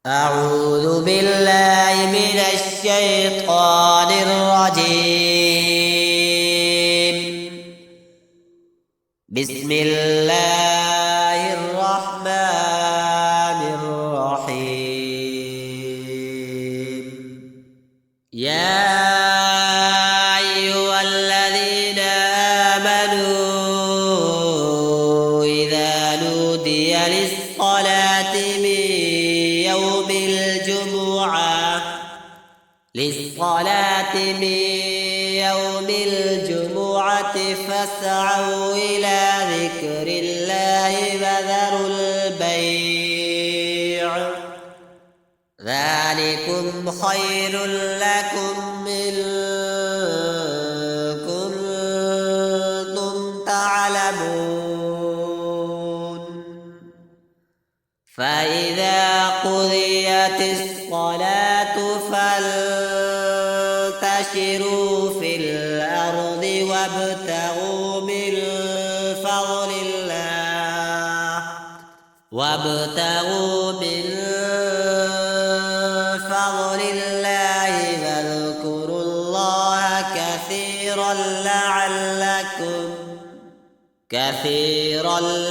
أعوذ بالله من الشيطان الرجيم. بسم الله الرحمن الرحيم. يا أيها الذين آمنوا إذا نودي للصلاة من يوم الجمعة فاسعوا إلى ذكر الله وذروا البيع ذلكم خير لكم إن كنتم تعلمون. فإذا قضيت الصلاة فانتشروا في الأرض وابتغوا من فضل الله واذكروا الله كثيرا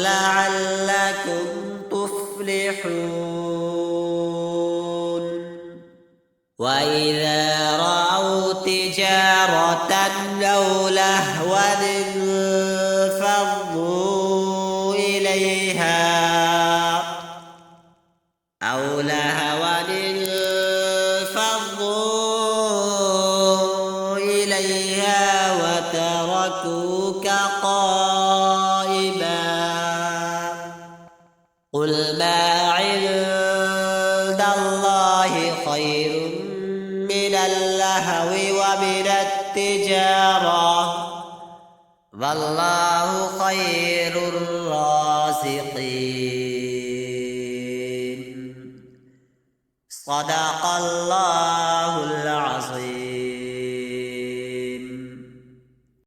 لعلكم تفلحون. وإذا رأوا تجارة أو لهوا انفضوا إليها وتركوك قائما. قل ما عند الله خير من اللهو ومن التجارة والله خير الرازقين. صدق الله العظيم.